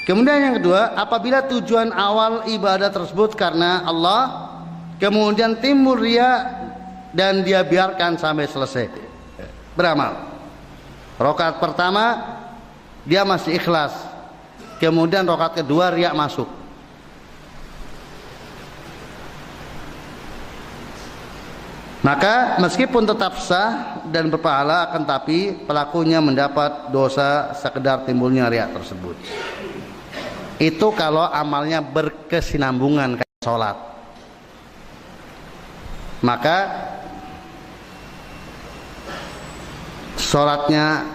Kemudian yang kedua, apabila tujuan awal ibadah tersebut karena Allah, kemudian timbul riya dan dia biarkan sampai selesai beramal. Rakaat pertama dia masih ikhlas, kemudian rakaat kedua riya masuk. Maka meskipun tetap sah dan berpahala, akan tapi pelakunya mendapat dosa sekedar timbulnya riya tersebut. Itu kalau amalnya berkesinambungan kayak sholat. Maka sholatnya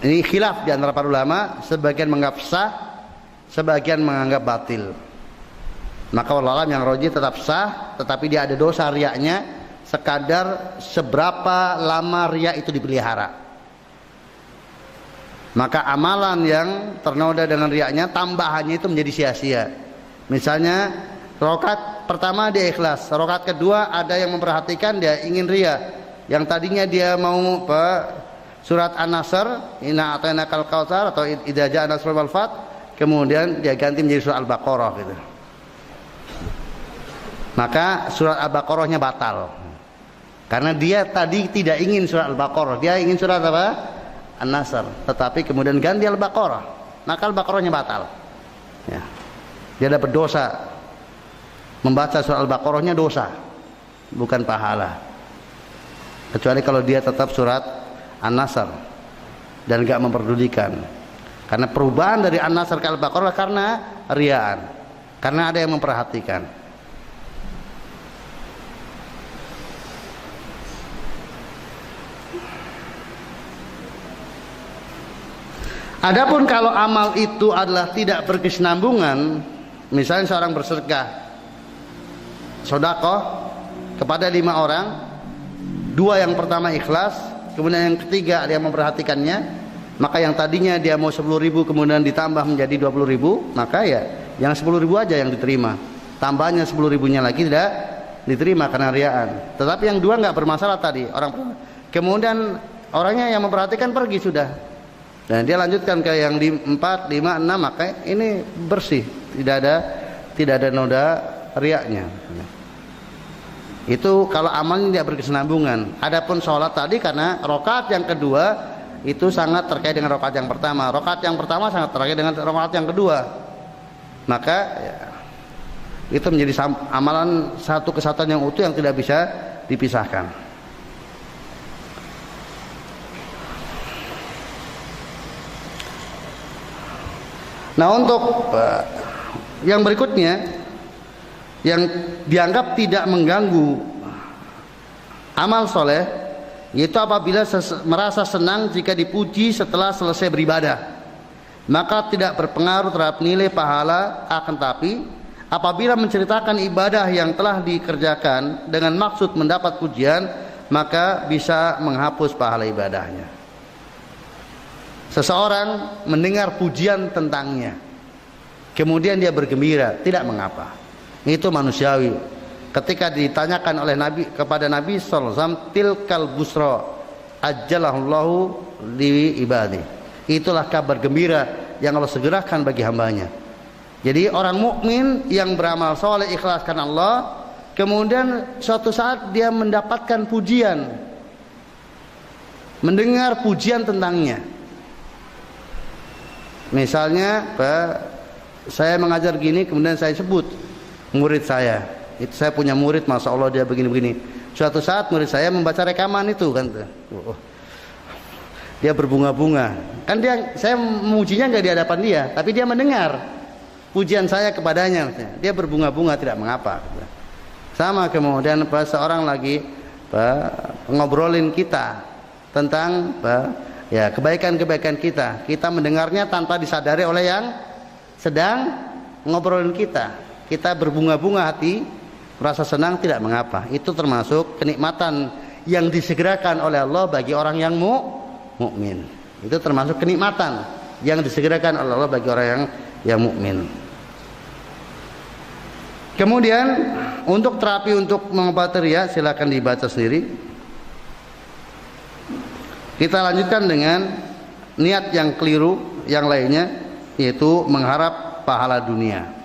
ini khilaf di antara para ulama, sebagian menganggap sah, sebagian menganggap batil. Maka wallahu alam yang rajih tetap sah, tetapi dia ada dosa riyanya sekadar seberapa lama riya itu dipelihara. Maka amalan yang ternoda dengan riyanya, tambahannya itu menjadi sia-sia. Misalnya rakaat pertama dia ikhlas, rakaat kedua ada yang memperhatikan, dia ingin riya. Yang tadinya dia mau surat An-Nasr, inna a'tainakal kautsar atau idza jaa nasrul wal fath, kemudian dia ganti menjadi surat Al-Baqarah gitu. Maka surat Al-Baqarahnya batal. Karena dia tadi tidak ingin surat Al-Baqarah, dia ingin surat apa? An-Nasr, tetapi kemudian ganti Al-Baqarah, maka Al-Baqarahnya batal. Ya. Dia dapat dosa. Membaca surat Al-Baqarahnya dosa, bukan pahala. Kecuali kalau dia tetap surat An-Nasr dan gak memperdulikan. Karena perubahan dari An-Nasr ke Al-Baqarah karena riyaan, karena ada yang memperhatikan. Adapun kalau amal itu adalah tidak berkesinambungan, misalnya seorang bersedekah sedekah kepada 5 orang, 2 yang pertama ikhlas, kemudian yang ketiga dia memperhatikannya, maka yang tadinya dia mau 10.000 kemudian ditambah menjadi 20.000, maka ya yang 10.000 aja yang diterima, tambahnya 10.000-nya lagi tidak diterima karena riyaan. Tetapi yang 2 nggak bermasalah tadi, orang kemudian orangnya yang memperhatikan pergi sudah. Dan dia lanjutkan ke yang 4, 5, 6, maka ini bersih, tidak ada noda riyanya. Itu kalau amalnya tidak berkesinambungan. Adapun sholat tadi karena rakaat yang kedua itu sangat terkait dengan rakaat yang pertama. Rakaat yang pertama sangat terkait dengan rakaat yang kedua. Maka ya, itu menjadi amalan satu kesatuan yang utuh yang tidak bisa dipisahkan. Nah, untuk yang berikutnya yang dianggap tidak mengganggu amal soleh, yaitu apabila merasa senang jika dipuji setelah selesai beribadah, maka tidak berpengaruh terhadap nilai pahala. Akan tapi apabila menceritakan ibadah yang telah dikerjakan dengan maksud mendapat pujian, maka bisa menghapus pahala ibadahnya. Seseorang mendengar pujian tentangnya, kemudian dia bergembira, tidak mengapa. Itu manusiawi. Ketika ditanyakan oleh Nabi kepada Nabi sallallahu alaihi wasallam, tilkal busra ajjalallahu li ibadi. Itulah kabar gembira yang Allah segerakan bagi hambanya. Jadi orang mukmin yang beramal soleh ikhlas karena Allah, kemudian suatu saat dia mendapatkan pujian, mendengar pujian tentangnya. Misalnya, saya mengajar gini, kemudian saya sebut murid saya. Itu saya punya murid, masya Allah dia begini-begini. Suatu saat murid saya membaca rekaman itu kan, dia berbunga-bunga. Kan saya memujinya nggak di hadapan dia, tapi dia mendengar pujian saya kepadanya. Dia berbunga-bunga, tidak mengapa. Sama kemudian seorang lagi ngobrolin kita tentang ya kebaikan-kebaikan kita mendengarnya tanpa disadari oleh yang sedang ngobrolin kita berbunga-bunga hati, merasa senang, tidak mengapa. Itu termasuk kenikmatan yang disegerakan oleh Allah bagi orang yang mukmin. Itu termasuk kenikmatan yang disegerakan oleh Allah bagi orang yang mukmin. Kemudian untuk terapi untuk mengobati riya, silakan dibaca sendiri. Kita lanjutkan dengan niat yang keliru yang lainnya, yaitu mengharap pahala dunia.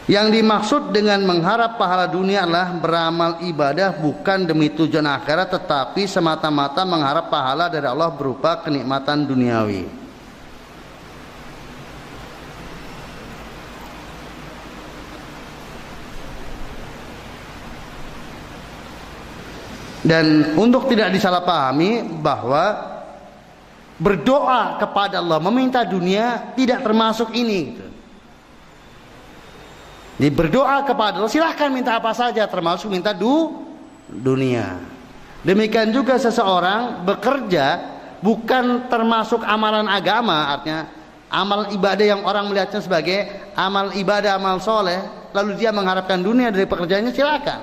Yang dimaksud dengan mengharap pahala dunia adalah beramal ibadah bukan demi tujuan akhirat, tetapi semata-mata mengharap pahala dari Allah berupa kenikmatan duniawi. Dan untuk tidak disalahpahami bahwa berdoa kepada Allah meminta dunia tidak termasuk ini gitu. Jadi berdoa kepada Allah silahkan minta apa saja termasuk minta dunia. Demikian juga seseorang bekerja bukan termasuk amalan agama, artinya amal ibadah yang orang melihatnya sebagai amal ibadah, amal soleh, lalu dia mengharapkan dunia dari pekerjaannya, silakan.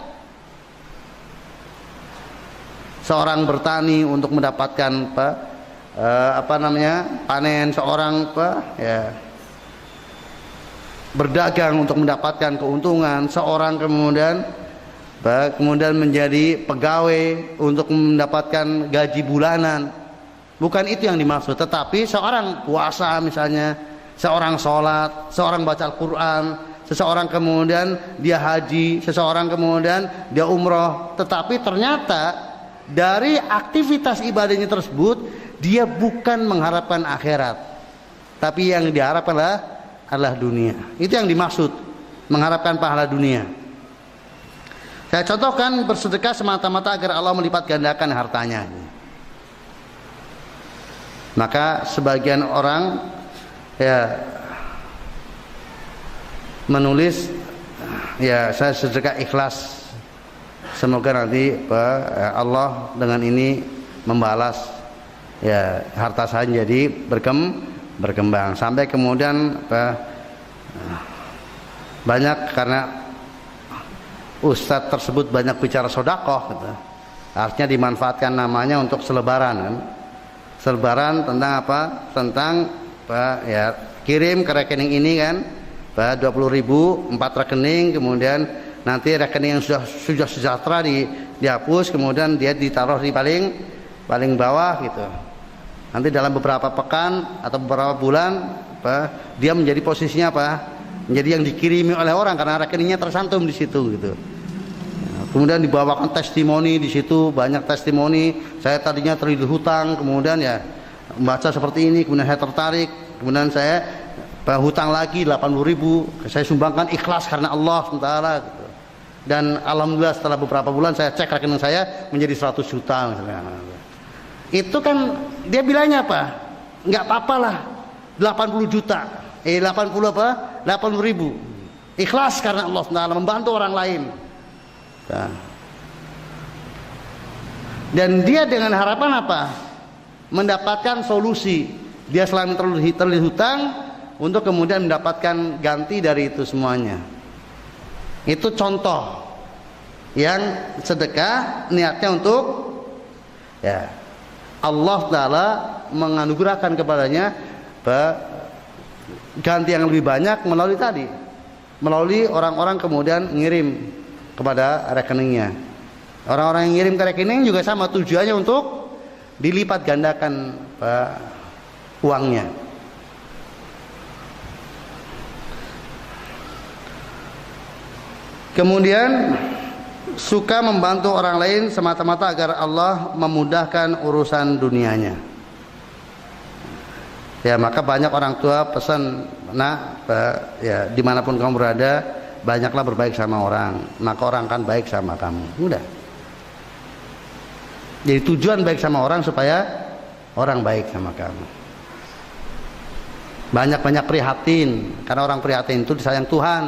Seorang bertani untuk mendapatkan panen, seorang berdagang untuk mendapatkan keuntungan, seorang kemudian menjadi pegawai untuk mendapatkan gaji bulanan. Bukan itu yang dimaksud, tetapi seorang puasa misalnya, seorang sholat, seorang baca Al-Quran, seseorang kemudian dia haji, seseorang kemudian dia umroh, tetapi ternyata dari aktivitas ibadahnya tersebut dia bukan mengharapkan akhirat, tapi yang diharapkan adalah dunia. Itu yang dimaksud mengharapkan pahala dunia. Saya contohkan, bersedekah semata-mata agar Allah melipat gandakan hartanya. Maka sebagian orang menulis saya sedekah ikhlas, semoga nanti Allah dengan ini membalas harta saya jadi berkembang, sampai kemudian banyak karena ustadz tersebut banyak bicara sodakoh gitu. Artinya dimanfaatkan namanya untuk selebaran kan. Selebaran tentang apa? Tentang kirim ke rekening ini kan 20.000 4 rekening, kemudian nanti rekening yang sudah sejahtera dihapus, kemudian dia ditaruh di paling bawah gitu. Nanti dalam beberapa pekan atau beberapa bulan dia menjadi posisinya menjadi yang dikirimi oleh orang karena rekeningnya tersantum di situ gitu. Kemudian dibawakan testimoni di situ, banyak testimoni. Saya tadinya terlilit hutang, kemudian membaca seperti ini, kemudian saya tertarik, kemudian saya hutang lagi 80.000, saya sumbangkan ikhlas karena Allah SWT gitu. Dan alhamdulillah setelah beberapa bulan saya cek rekening saya menjadi 100 juta misalnya. Itu kan dia bilangnya nggak apa-apa lah 80 juta 80.000 ikhlas karena Allah SWT, membantu orang lain. Dan dia dengan harapan mendapatkan solusi. Dia selain terlilit hutang untuk kemudian mendapatkan ganti dari itu semuanya. Itu contoh yang sedekah niatnya untuk Allah Ta'ala menganugerahkan kepadanya ganti yang lebih banyak melalui orang-orang kemudian ngirim kepada rekeningnya. Orang-orang yang ngirim ke rekening juga sama, tujuannya untuk dilipat gandakan uangnya. Kemudian suka membantu orang lain semata-mata agar Allah memudahkan urusan dunianya. Maka banyak orang tua pesan, dimanapun kamu berada, banyaklah berbaik sama orang, maka orang akan baik sama kamu. Udah. Jadi tujuan baik sama orang supaya orang baik sama kamu. Banyak-banyak prihatin, karena orang prihatin itu disayang Tuhan.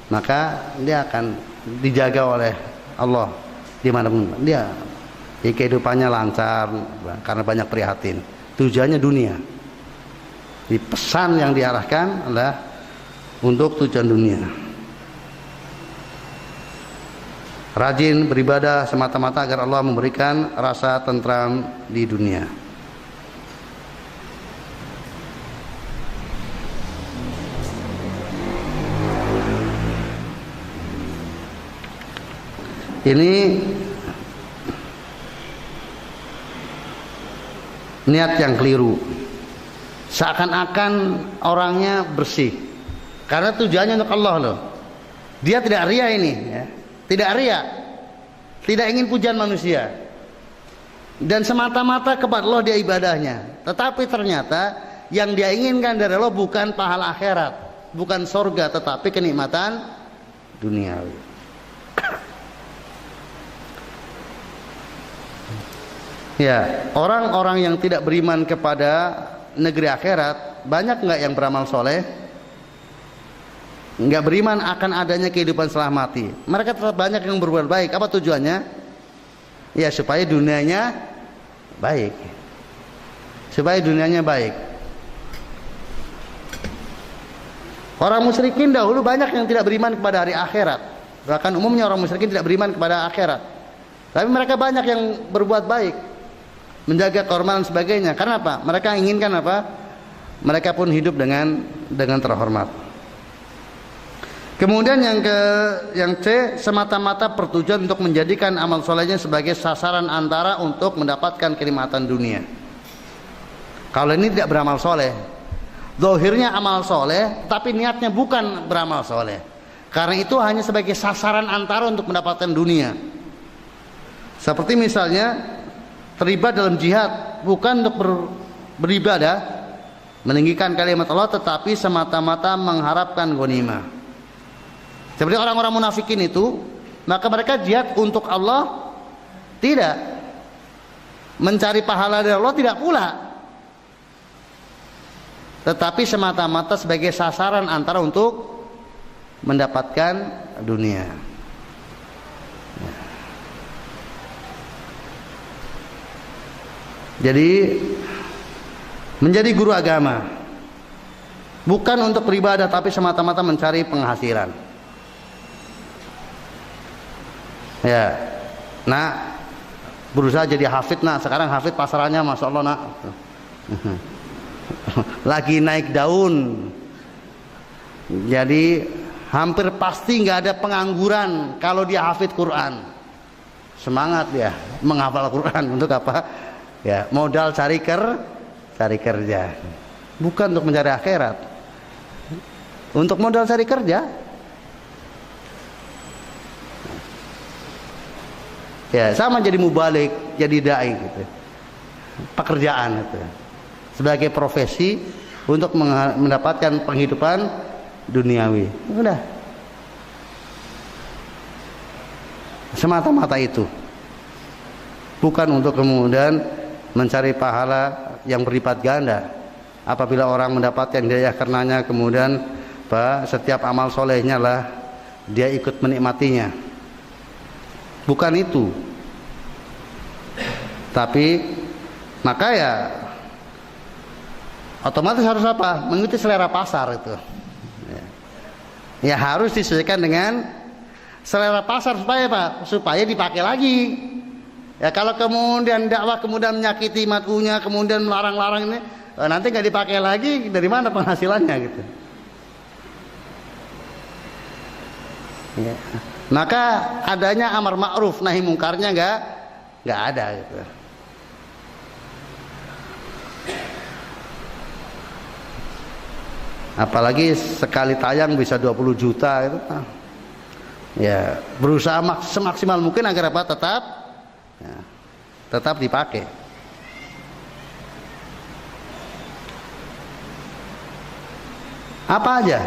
Maka dia akan dijaga oleh Allah dimanapun dia. Jadi kehidupannya lancar karena banyak prihatin. Tujuannya dunia. Di pesan yang diarahkan adalah untuk tujuan dunia. Rajin beribadah semata-mata agar Allah memberikan rasa tentram di dunia. Ini niat yang keliru. seakan-akan orangnya bersih karena tujuannya untuk Allah loh. Dia tidak ria ini ya. Tidak ria, tidak ingin pujian manusia, dan semata-mata kepada Allah dia ibadahnya. Tetapi ternyata yang dia inginkan dari Allah bukan pahala akhirat, bukan surga, tetapi kenikmatan duniawi. Ya, orang-orang yang tidak beriman kepada negeri akhirat, banyak nggak yang beramal soleh? Nggak beriman akan adanya kehidupan setelah mati. Mereka tetap banyak yang berbuat baik. Apa tujuannya? Ya supaya dunianya baik, supaya dunianya baik. Orang musyrikin dahulu banyak yang tidak beriman kepada hari akhirat. Bahkan umumnya orang musyrikin tidak beriman kepada akhirat. Tapi mereka banyak yang berbuat baik, menjaga kehormatan sebagainya. Karena apa? Mereka inginkan apa? Mereka pun hidup dengan terhormat. Kemudian yang C, semata-mata bertujuan untuk menjadikan amal solehnya sebagai sasaran antara untuk mendapatkan kenikmatan dunia. Kalau ini tidak beramal soleh, zahirnya amal soleh, tapi niatnya bukan beramal soleh. Karena itu hanya sebagai sasaran antara untuk mendapatkan dunia. Seperti misalnya terlibat dalam jihad, bukan untuk beribadah, meninggikan kalimat Allah, tetapi semata-mata mengharapkan ghanimah. Seperti orang-orang munafikin itu, maka mereka jihad untuk Allah, tidak mencari pahala dari Allah, tidak pula, tetapi semata-mata sebagai sasaran antara untuk mendapatkan dunia. Jadi menjadi guru agama bukan untuk beribadah, tapi semata-mata mencari penghasilan. Ya, nak berusaha jadi hafid, nak sekarang hafid pasarannya masya Allah nak lagi naik daun, jadi hampir pasti nggak ada pengangguran kalau dia hafid Quran. Semangat dia menghafal Quran untuk apa? Ya, modal cari kerja, bukan untuk mencari akhirat, untuk modal cari kerja. Ya, sama jadi mubalik, jadi dai gitu. Pekerjaan itu sebagai profesi untuk mendapatkan penghidupan duniawi. Udah. Semata-mata itu. Bukan untuk kemudian mencari pahala yang berlipat ganda. Apabila orang mendapatkan hidayah karenanya, kemudian setiap amal solehnya lah dia ikut menikmatinya. Bukan itu. Tapi maka ya otomatis harus apa? Mengikuti selera pasar itu. Ya harus disesuaikan dengan selera pasar supaya apa? Supaya dipakai lagi. Ya kalau kemudian dakwah kemudian menyakiti matunya, kemudian melarang-larang ini, nanti nggak dipakai lagi, dari mana penghasilannya gitu? Ya. Maka adanya amar ma'ruf nahi mungkarnya nggak ada gitu. Apalagi sekali tayang bisa 20 juta itu. Ya, berusaha semaksimal mungkin agar apa? Tetap dipakai. Apa aja?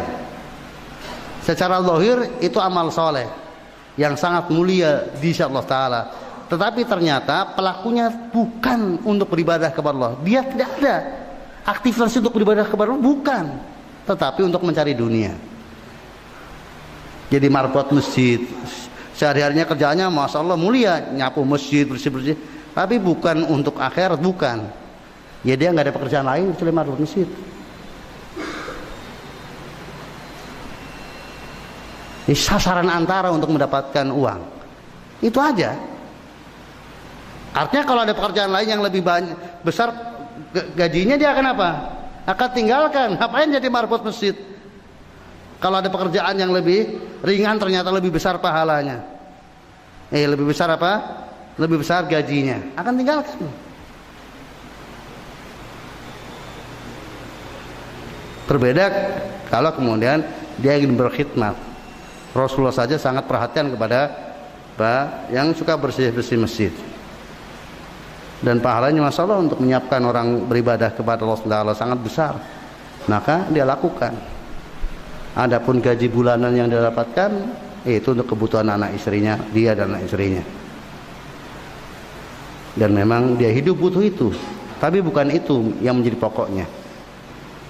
Secara zahir itu amal soleh yang sangat mulia di sisi Allah Ta'ala, tetapi ternyata pelakunya bukan untuk beribadah kepada Allah. Dia tidak ada aktivitas untuk beribadah kepada Allah, bukan, tetapi untuk mencari dunia. Jadi marbot masjid, sehari-harinya kerjaannya masya Allah mulia, nyapu masjid, bersih-bersih, tapi bukan untuk akhirat, bukan. Ya dia nggak ada pekerjaan lain kecuali marbot masjid. Ini sasaran antara untuk mendapatkan uang. Itu aja. Artinya kalau ada pekerjaan lain yang lebih banyak, besar gajinya, dia akan apa? Akan tinggalkan. Ngapain jadi marbot masjid? Kalau ada pekerjaan yang lebih ringan ternyata lebih besar pahalanya. Lebih besar apa? Lebih besar gajinya. Akan tinggalkan. Berbeda kalau kemudian dia ingin berkhidmat. Rasulullah saja sangat perhatian kepada yang suka bersih-bersih masjid. Dan pahalanya Masya Allah untuk menyiapkan orang beribadah kepada Allah SWT sangat besar. Maka dia lakukan. Adapun gaji bulanan yang dia dapatkan itu untuk kebutuhan anak istrinya, dia dan anak istrinya. Dan memang dia hidup butuh itu. Tapi bukan itu yang menjadi pokoknya.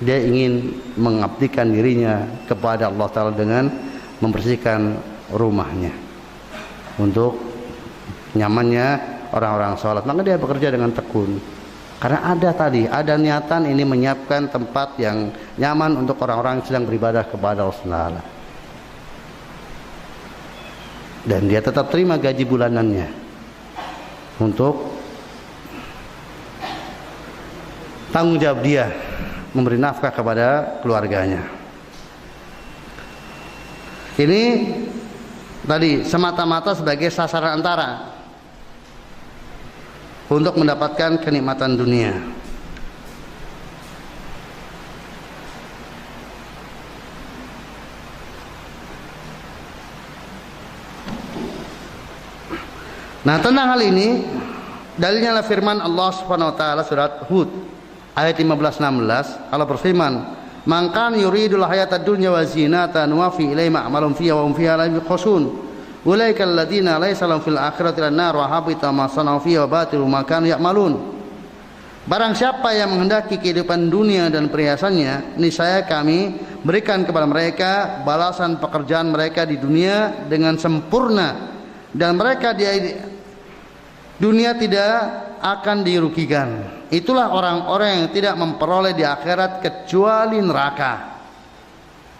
Dia ingin mengabdikan dirinya kepada Allah Ta'ala dengan membersihkan rumahnya untuk nyamannya orang-orang sholat. Maka dia bekerja dengan tekun. Karena ada niatan ini menyiapkan tempat yang nyaman untuk orang-orang yang sedang beribadah kepada Allah Ta'ala. Dan dia tetap terima gaji bulanannya untuk tanggung jawab dia memberi nafkah kepada keluarganya. Ini tadi semata-mata sebagai sasaran antara untuk mendapatkan kenikmatan dunia. Nah, tentang hal ini dalilnya adalah firman Allah Subhanahu wa taala surat Hud ayat 15-16. Allah berfirman, "Man kana yuridul hayatad dunya wa zinatan wa fi ilaihim a'malun fiha wa hum fiha la yuqasun. Ulaikal ladzina laysa lahum fil akhirati lan-nar wa habita ma sana'u fiha wa batilu ma kanu ya'malun." Barang siapa yang menghendaki kehidupan dunia dan perhiasannya, niscaya kami berikan kepada mereka balasan pekerjaan mereka di dunia dengan sempurna, dan mereka di dunia tidak akan dirugikan. Itulah orang-orang yang tidak memperoleh di akhirat kecuali neraka,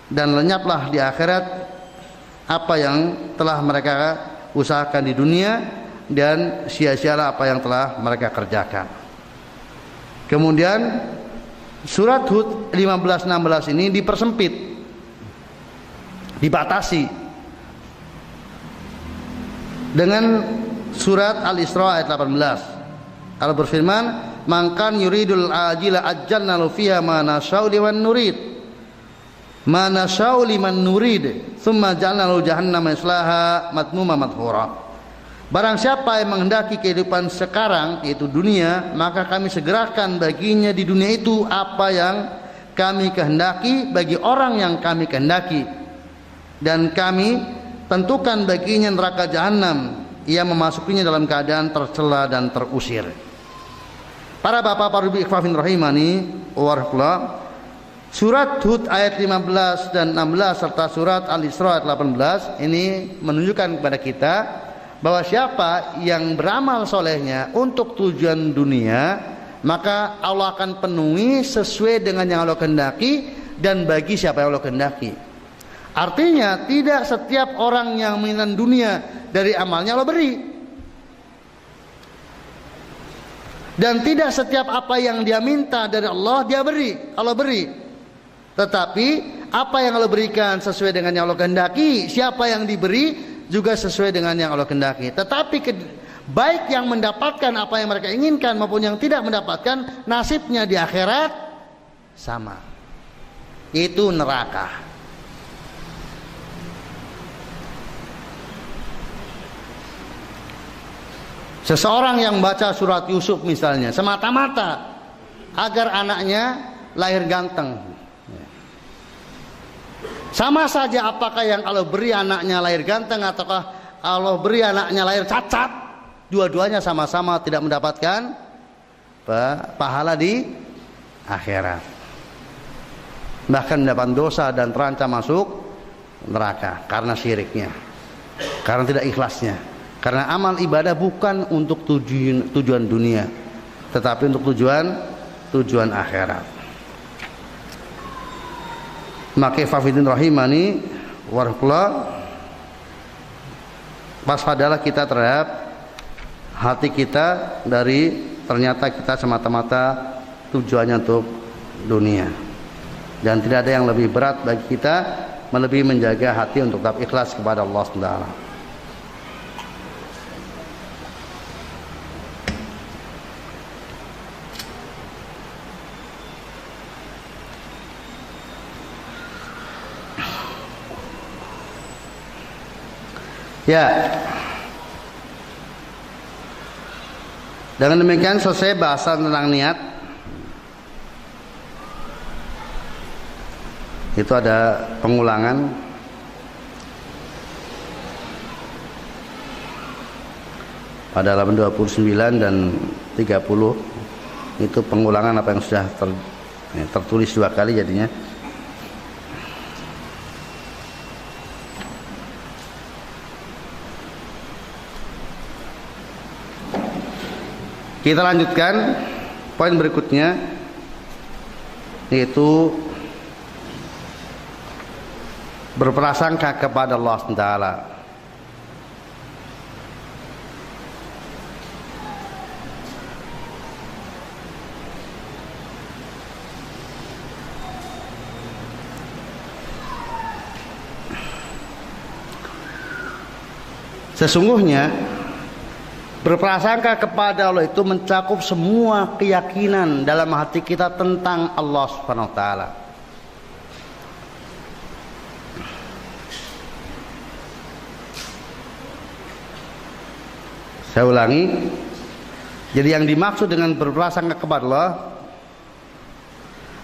dan lenyaplah di akhirat apa yang telah mereka usahakan di dunia, dan sia-sialah apa yang telah mereka kerjakan. Kemudian surat Hud 15-16 ini dipersempit, dibatasi dengan surat Al-Isra ayat 18. Allah berfirman, "Man kan yuridul ajila ajjalna lahu fiha ma nasya'u liman nurid. Ma nasya'u liman nurid, tsumma ja'alna lahu jahannama yaslaha madmuma madhura." Barang siapa yang menghendaki kehidupan sekarang, yaitu dunia, maka kami segerakan baginya di dunia itu apa yang kami kehendaki bagi orang yang kami kehendaki, dan kami tentukan baginya neraka jahanam, ia memasukinya dalam keadaan tercela dan terusir. Para bapak, para ibu ikhwafin rahimani warahmatullah, surat Hud ayat 15 dan 16 serta surat Al-Isra ayat 18 ini menunjukkan kepada kita bahwa siapa yang beramal solehnya untuk tujuan dunia, maka Allah akan penuhi sesuai dengan yang Allah kehendaki dan bagi siapa yang Allah kehendaki. Artinya tidak setiap orang yang menginginkan dunia dari amalnya Allah beri, dan tidak setiap apa yang dia minta dari Allah Allah beri. Tetapi apa yang Allah berikan sesuai dengan yang Allah kehendaki, siapa yang diberi juga sesuai dengan yang Allah kehendaki. Tetapi baik yang mendapatkan apa yang mereka inginkan maupun yang tidak mendapatkan, nasibnya di akhirat sama, itu neraka. Seseorang yang baca surat Yusuf misalnya semata-mata agar anaknya lahir ganteng, sama saja apakah yang Allah beri anaknya lahir ganteng ataukah Allah beri anaknya lahir cacat, dua-duanya sama-sama tidak mendapatkan pahala di akhirat, bahkan mendapat dosa dan terancam masuk neraka karena syiriknya, karena tidak ikhlasnya. Karena amal ibadah bukan untuk tujuan dunia, tetapi untuk tujuan akhirat. Maka fafidin rahimani warahmatullah, waspadalah kita terhadap hati kita dari ternyata kita semata-mata tujuannya untuk dunia, dan tidak ada yang lebih berat bagi kita melebihi menjaga hati untuk tetap ikhlas kepada Allah SWT. Ya. Dengan demikian selesai bahasan tentang niat. Itu ada pengulangan. Pada halaman 29 dan 30 itu pengulangan apa yang sudah tertulis 2 kali jadinya. Kita lanjutkan poin berikutnya, yaitu berprasangka kepada Allah SWT. Sesungguhnya berprasangka kepada Allah itu mencakup semua keyakinan dalam hati kita tentang Allah Subhanahu wa taala. Saya ulangi. Jadi yang dimaksud dengan berprasangka kepada Allah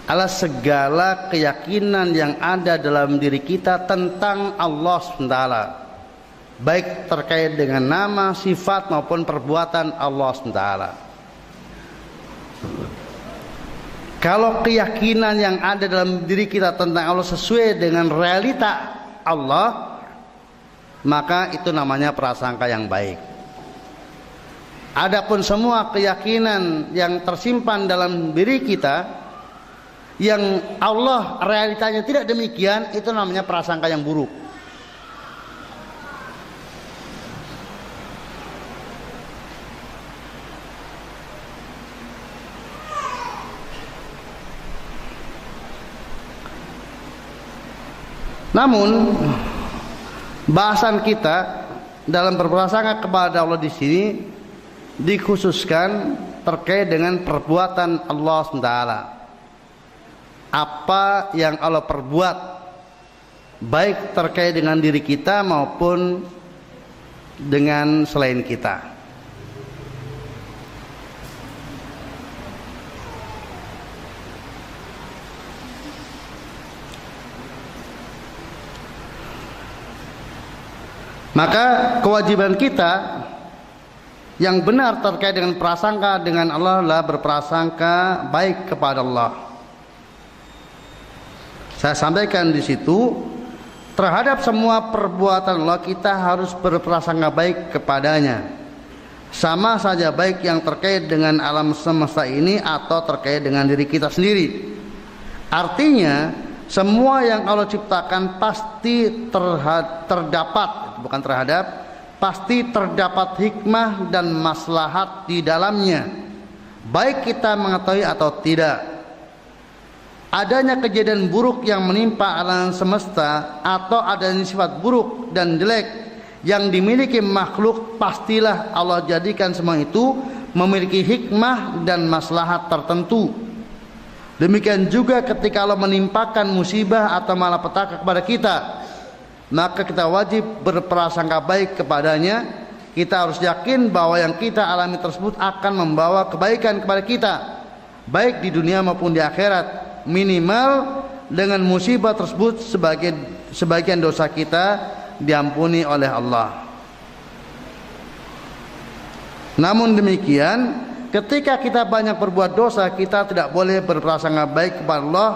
adalah segala keyakinan yang ada dalam diri kita tentang Allah Subhanahu wa taala, baik terkait dengan nama, sifat maupun perbuatan Allah SWT. Kalau keyakinan yang ada dalam diri kita tentang Allah sesuai dengan realita Allah, maka itu namanya prasangka yang baik. Adapun semua keyakinan yang tersimpan dalam diri kita yang Allah realitanya tidak demikian, itu namanya prasangka yang buruk. Namun bahasan kita dalam berprasangka kepada Allah di sini dikhususkan terkait dengan perbuatan Allah SWT. Apa yang Allah perbuat, baik terkait dengan diri kita maupun dengan selain kita. Maka kewajiban kita yang benar terkait dengan prasangka dengan Allah adalah berprasangka baik kepada Allah. Saya sampaikan di situ, terhadap semua perbuatan Allah kita harus berprasangka baik kepadanya. Sama saja baik yang terkait dengan alam semesta ini atau terkait dengan diri kita sendiri. Artinya semua yang Allah ciptakan pasti pasti terdapat hikmah dan maslahat di dalamnya, baik kita mengetahui atau tidak. Adanya kejadian buruk yang menimpa alam semesta atau adanya sifat buruk dan jelek yang dimiliki makhluk, pastilah Allah jadikan semua itu memiliki hikmah dan maslahat tertentu. Demikian juga ketika Allah menimpakan musibah atau malapetaka kepada kita, maka kita wajib berprasangka baik kepadanya. Kita harus yakin bahwa yang kita alami tersebut akan membawa kebaikan kepada kita, baik di dunia maupun di akhirat. Minimal dengan musibah tersebut sebagian dosa kita diampuni oleh Allah. Namun demikian, ketika kita banyak berbuat dosa, kita tidak boleh berprasangka baik kepada Allah.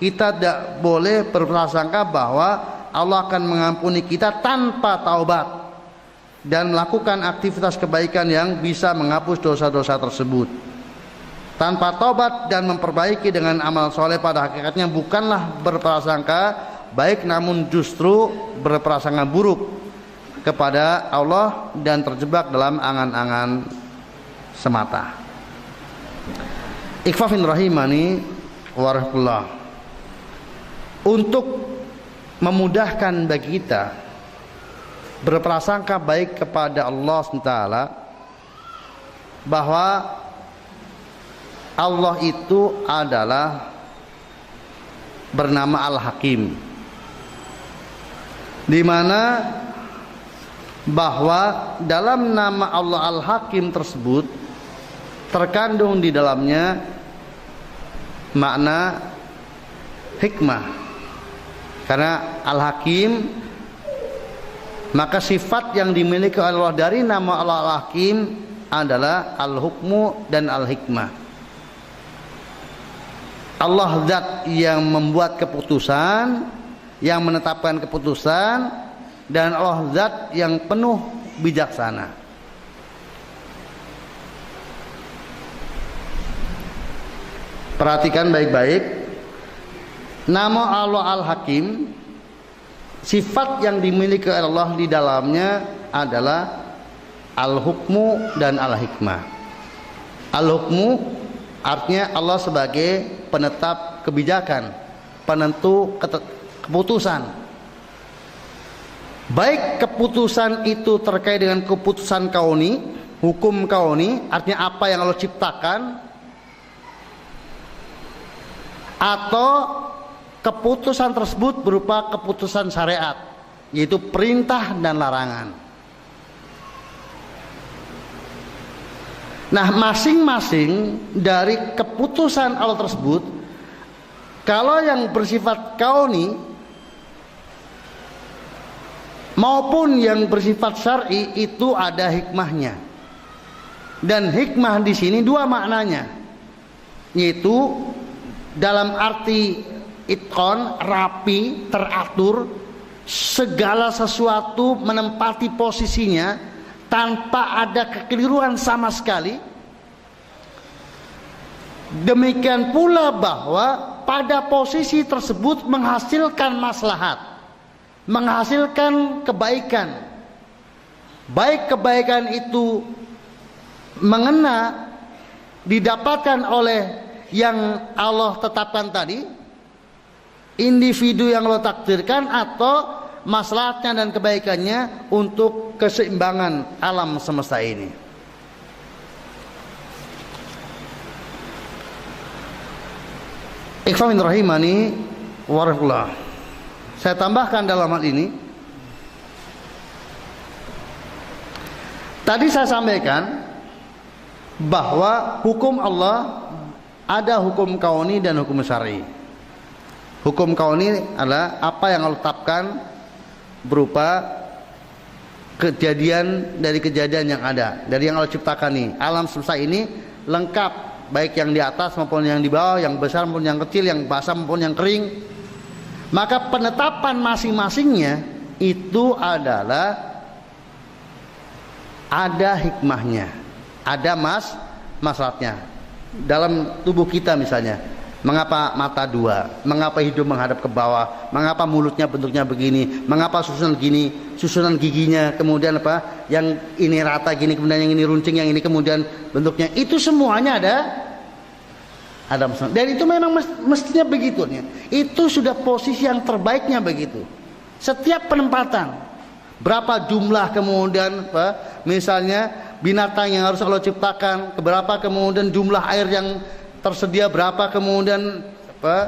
Kita tidak boleh berprasangka bahwa Allah akan mengampuni kita tanpa taubat dan melakukan aktivitas kebaikan yang bisa menghapus dosa-dosa tersebut. Tanpa taubat dan memperbaiki dengan amal soleh, pada hakikatnya bukanlah berprasangka baik, namun justru berprasangka buruk kepada Allah dan terjebak dalam angan-angan semata. Ikhwafin rahimani warahmatullah. Untuk memudahkan bagi kita berprasangka baik kepada Allah SWT, bahwa Allah itu adalah bernama Al-Hakim, di mana bahwa dalam nama Allah Al-Hakim tersebut terkandung di dalamnya makna hikmah. Karena Al-Hakim, maka sifat yang dimiliki Allah dari nama Allah Al-Hakim adalah Al-Hukmu dan Al-Hikmah. Allah zat yang membuat keputusan, yang menetapkan keputusan, dan Allah zat yang penuh bijaksana. Perhatikan baik-baik, nama Allah Al-Hakim, sifat yang dimiliki Allah di dalamnya adalah Al-Hukmu dan Al-Hikmah. Al-Hukmu artinya Allah sebagai penetap kebijakan, penentu keputusan. Baik keputusan itu terkait dengan keputusan kauni, hukum kauni, artinya apa yang Allah ciptakan, atau keputusan tersebut berupa keputusan syariat, yaitu perintah dan larangan. Nah, masing-masing dari keputusan Allah tersebut, kalau yang bersifat kauni maupun yang bersifat syar'i, itu ada hikmahnya. Dan hikmah di sini dua maknanya, yaitu dalam arti itqon, rapi, teratur, segala sesuatu menempati posisinya tanpa ada kekeliruan sama sekali. Demikian pula bahwa pada posisi tersebut menghasilkan maslahat, menghasilkan kebaikan. Baik kebaikan itu mengena, didapatkan oleh yang Allah tetapkan tadi, individu yang Allah takdirkan, atau maslahatnya dan kebaikannya untuk keseimbangan alam semesta ini. Ikhwan rahimani warahmatullah. Saya tambahkan dalam hal ini, tadi saya sampaikan bahwa hukum Allah ada hukum kauni dan hukum syar'i. Hukum kauni adalah apa yang Allah tetapkan berupa kejadian dari kejadian yang ada, dari yang Allah ciptakan nih. Alam semesta ini lengkap, baik yang di atas maupun yang di bawah, yang besar maupun yang kecil, yang basah maupun yang kering. Maka penetapan masing-masingnya itu adalah ada hikmahnya, ada maslahatnya. Dalam tubuh kita misalnya, mengapa mata dua, mengapa hidung menghadap ke bawah, mengapa mulutnya bentuknya begini, mengapa susunan gini, susunan giginya, kemudian apa, yang ini rata gini, kemudian yang ini runcing, yang ini kemudian bentuknya, itu semuanya ada masalah. Dan itu memang mestinya begitu. Itu sudah posisi yang terbaiknya begitu. Setiap penempatan, berapa jumlah kemudian apa, misalnya binatang yang harus Allah ciptakan, berapa kemudian jumlah air yang tersedia, berapa kemudian apa,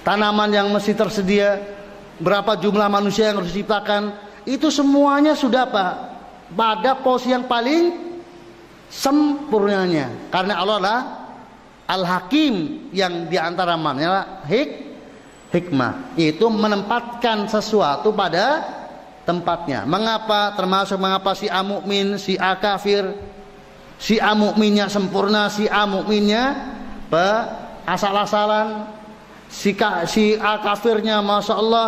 tanaman yang mesti tersedia, berapa jumlah manusia yang harus diciptakan, itu semuanya sudah apa, pada posisi yang paling sempurnanya. Karena Allah adalah Al-Hakim, yang diantara maknanya hikmah, yaitu menempatkan sesuatu pada tempatnya. Mengapa? Termasuk mengapa si A mukmin, si A kafir. Si A mukminnya sempurna, si A mukminnya asal-asalan. Si A kafirnya masya Allah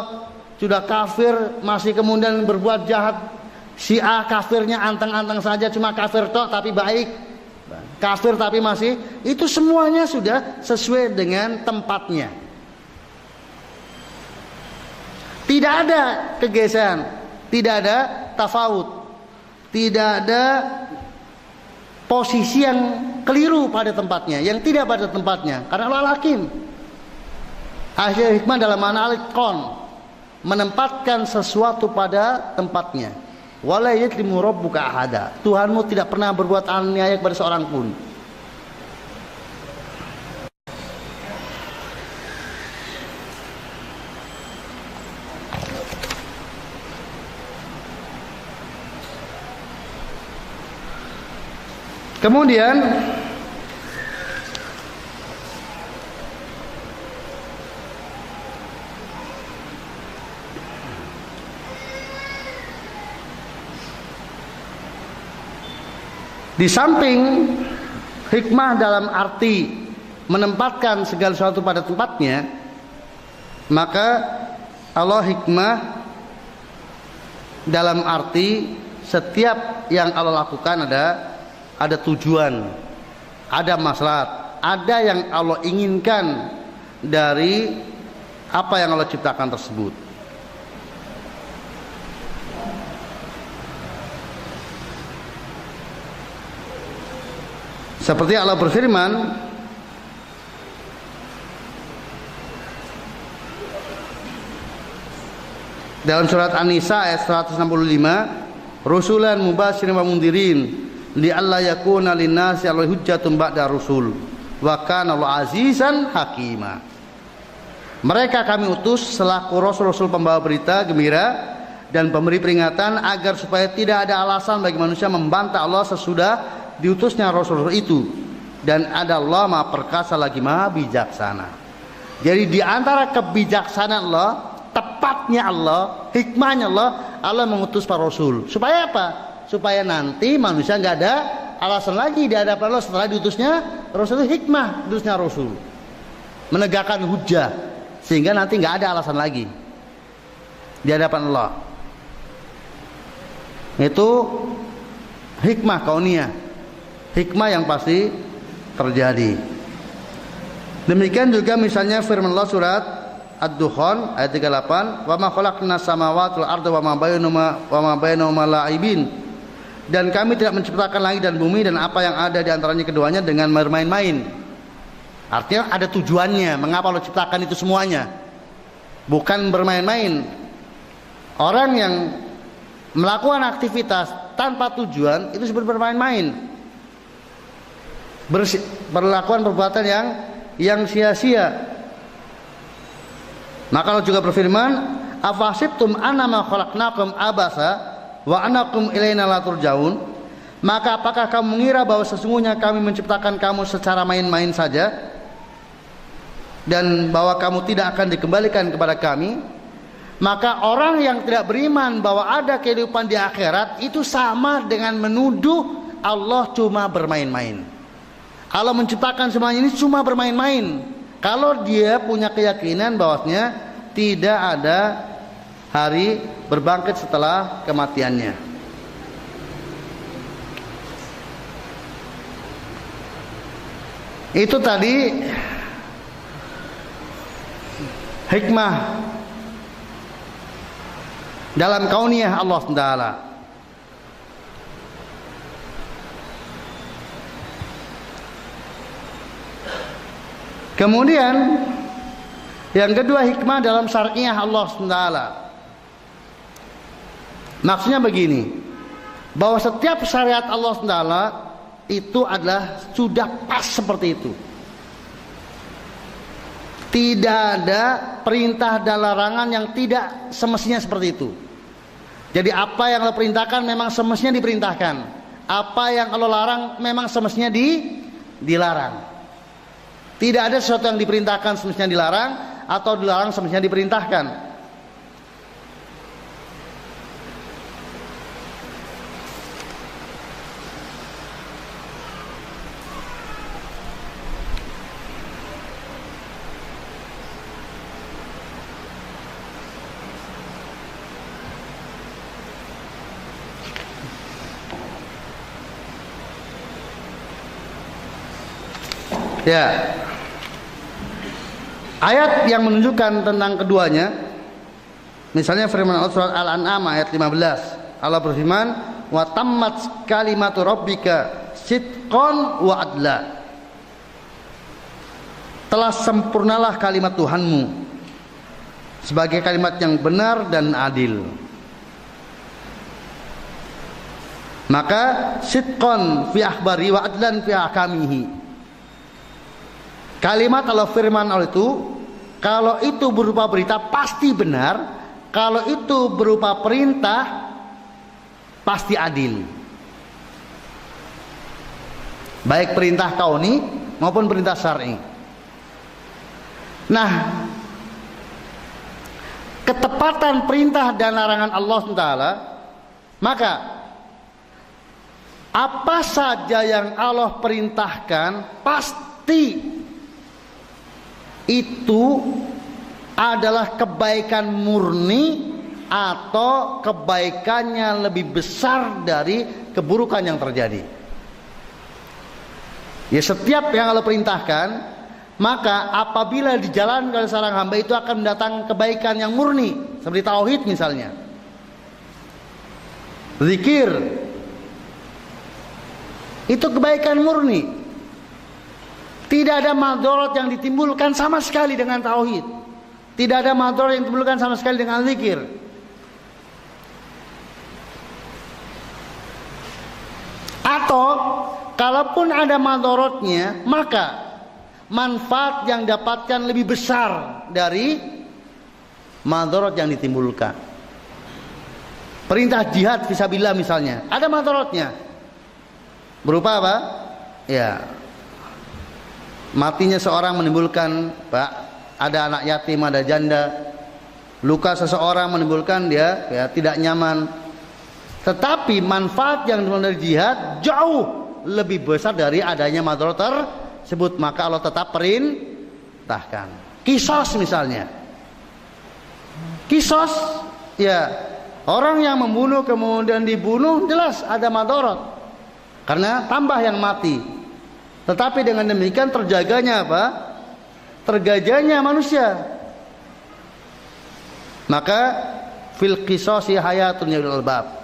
sudah kafir, masih kemudian berbuat jahat. Si A kafirnya anteng-anteng saja, cuma kafir toh tapi baik. Kafir tapi masih, itu semuanya sudah sesuai dengan tempatnya. Tidak ada kegeseran, tidak ada tafawut, tidak ada posisi yang keliru pada tempatnya, yang tidak pada tempatnya. Karena Allah Al-Hakim. Akhir hikmah dalam makna al-itqan, menempatkan sesuatu pada tempatnya. Wala yadlimu rabbuka ahada. Tuhanmu tidak pernah berbuat aniaya kepada seorang pun. Kemudian di samping hikmah dalam arti menempatkan segala sesuatu pada tempatnya, maka Allah hikmah dalam arti setiap yang Allah lakukan ada tujuan, ada maslahat, ada yang Allah inginkan dari apa yang Allah ciptakan tersebut. Seperti Allah berfirman dalam surat An-Nisa ayat 165, rusulan mubasyirin wa mundirin li'alla yakuna linnasi 'alal hujjatun ba'da rusul wa kana Allahu azizan hakima. Mereka kami utus selaku rasul-rasul pembawa berita gembira dan pemberi peringatan agar supaya tidak ada alasan bagi manusia membantah Allah sesudah diutusnya rasul-rasul itu, dan ada Allah Maha perkasa lagi Maha bijaksana. Jadi di antara kebijaksanaan Allah, tepatnya Allah, hikmahnya Allah mengutus para rasul. Supaya apa? Supaya nanti manusia nggak ada alasan lagi di hadapan Allah setelah diutusnya rasul. Itu hikmah diutusnya rasul, menegakkan hujjah, sehingga nanti nggak ada alasan lagi di hadapan Allah. Itu hikmah kauniyah, hikmah yang pasti terjadi. Demikian juga misalnya firman Allah surat Ad-Dukhan ayat 38, wa ma khalaqnas samawati wal arda wa ma bainahuma la'ibin. Dan kami tidak menciptakan langit dan bumi dan apa yang ada di antaranya keduanya dengan bermain-main. Artinya ada tujuannya mengapa Allah ciptakan itu semuanya, bukan bermain-main. Orang yang melakukan aktivitas tanpa tujuan itu seperti bermain-main, berlakukan perbuatan yang sia-sia. Maka Allah juga berfirman, afasibtum annama khalaqnakum abasa wa annakum ilaina la turjaun. Maka apakah kamu mengira bahwa sesungguhnya kami menciptakan kamu secara main-main saja dan bahwa kamu tidak akan dikembalikan kepada kami? Maka orang yang tidak beriman bahwa ada kehidupan di akhirat itu sama dengan menuduh Allah cuma bermain-main. Allah menciptakan semuanya ini cuma bermain-main. Kalau dia punya keyakinan bahwasanya tidak ada hari berbangkit setelah kematiannya. Itu tadi hikmah dalam kauniyah Allah Taala. Kemudian yang kedua hikmah dalam syariah Allah SWT. Maksudnya begini, bahwa setiap syariat Allah SWT itu adalah sudah pas seperti itu. Tidak ada perintah dan larangan yang tidak semestinya seperti itu. Jadi apa yang Allah perintahkan memang semestinya diperintahkan. Apa yang Allah larang memang semestinya dilarang. Tidak ada sesuatu yang diperintahkan semestinya dilarang, atau dilarang semestinya diperintahkan. Ya. Ayat yang menunjukkan tentang keduanya, misalnya firman Allah surat Al-An'am ayat 15. Allah berfirman, "Wa tammat kalimatu rabbika sidqan wa adla." Telah sempurnalah kalimat Tuhanmu sebagai kalimat yang benar dan adil. Maka sidqan fi akhbari wa adlan fi ahkamihi. Kalimat Allah firman Allah itu, kalau itu berupa berita pasti benar, kalau itu berupa perintah pasti adil. baik perintah kauni maupun perintah syar'i. Nah, ketepatan perintah dan larangan Allah SWT, maka apa saja yang Allah perintahkan pasti itu adalah kebaikan murni atau kebaikannya lebih besar dari keburukan yang terjadi. Ya, setiap yang Allah perintahkan, maka apabila dijalankan oleh seorang hamba itu akan mendatangkan kebaikan yang murni, seperti tauhid misalnya, zikir, itu kebaikan murni. Tidak ada madarat yang ditimbulkan sama sekali dengan tauhid. Tidak ada madarat yang ditimbulkan sama sekali dengan zikir. Atau kalaupun ada madaratnya, maka manfaat yang dapatkan lebih besar dari madarat yang ditimbulkan. Perintah jihad fisabilillah misalnya, ada madaratnya. Berupa apa? Ya, matinya seorang menimbulkan, ada anak yatim, ada janda. Luka seseorang menimbulkan dia ya tidak nyaman. Tetapi manfaat yang dari jihad jauh lebih besar dari adanya madarat tersebut, maka Allah tetap perintahkan. Qisas misalnya. Qisas, ya, orang yang membunuh kemudian dibunuh jelas ada madarat karena tambah yang mati. Tetapi dengan demikian terjaganya apa? Terjaganya manusia. Maka fil qisasi hayatun ya ulil albab.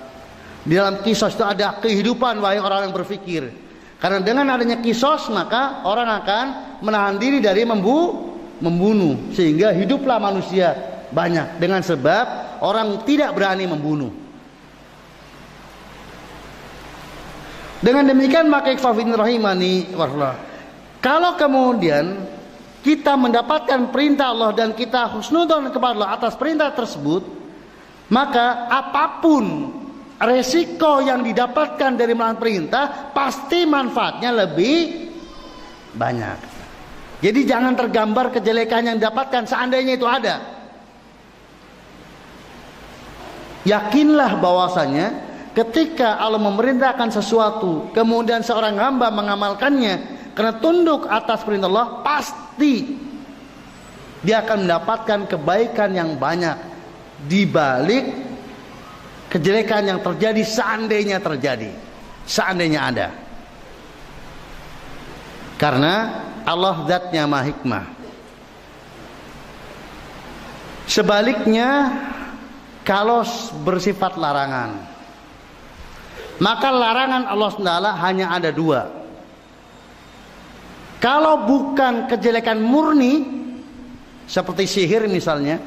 Di dalam qisas itu ada kehidupan wahai orang yang berpikir. Karena dengan adanya qisas maka orang akan menahan diri dari membunuh, sehingga hiduplah manusia banyak dengan sebab orang tidak berani membunuh. Dengan demikian maka ikhwafin rahimani warahmatullah, kalau kemudian kita mendapatkan perintah Allah dan kita husnudzon kepada Allah atas perintah tersebut, maka apapun resiko yang didapatkan dari melakukan perintah pasti manfaatnya lebih banyak. Jadi jangan tergambar kejelekan yang didapatkan seandainya itu ada. Yakinlah bahwasanya ketika Allah memerintahkan sesuatu kemudian seorang hamba mengamalkannya karena tunduk atas perintah Allah, pasti dia akan mendapatkan kebaikan yang banyak dibalik kejelekan yang terjadi seandainya ada. Karena Allah zatnya maha hikmah. Sebaliknya, kalau bersifat larangan, maka larangan Allah SWT hanya ada dua. Kalau bukan kejelekan murni seperti sihir misalnya,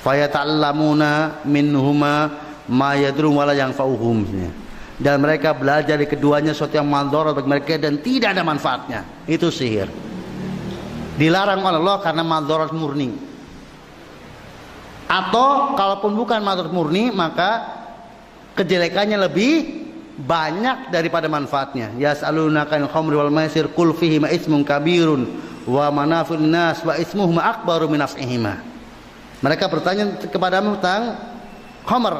fayata'allamuna minhuma ma yadrum wala yanfa'uhum, dan mereka belajar di keduanya sesuatu yang madarat bagi mereka dan tidak ada manfaatnya. Itu sihir. Dilarang oleh Allah karena madarat murni. Atau kalaupun bukan madarat murni, maka kejelekannya lebih banyak daripada manfaatnya. Yas'alunaka 'anil khamri wal maisir qul fihima itsmun kabirun wa manafi'un nas wa itsmuhuma akbaru min naf'ihima. Mereka bertanya kepadamu tentang khamr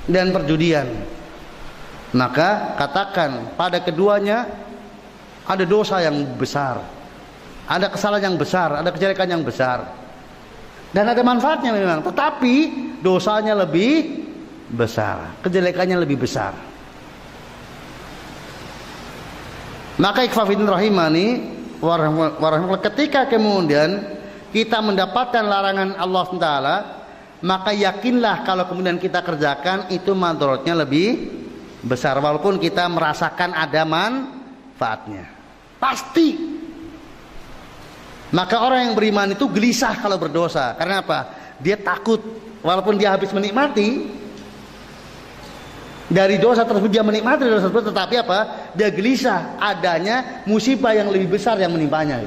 dan perjudian. Maka katakan pada keduanya ada dosa yang besar, ada kesalahan yang besar, ada kejelekan yang besar, dan ada manfaatnya memang, tetapi dosanya lebih besar, kejelekannya lebih besar. Maka ikhwafidin rahimani warahmatullah, ketika kemudian kita mendapatkan larangan Allah SWT, maka yakinlah kalau kemudian kita kerjakan itu madaratnya lebih besar, walaupun kita merasakan ada manfaatnya, pasti. Maka orang yang beriman itu gelisah kalau berdosa. Karena apa? Dia takut, walaupun dia habis menikmati dari dosa tersebut, dia menikmati dosa tersebut, tetapi apa? Dia gelisah adanya musibah yang lebih besar yang menimpanya.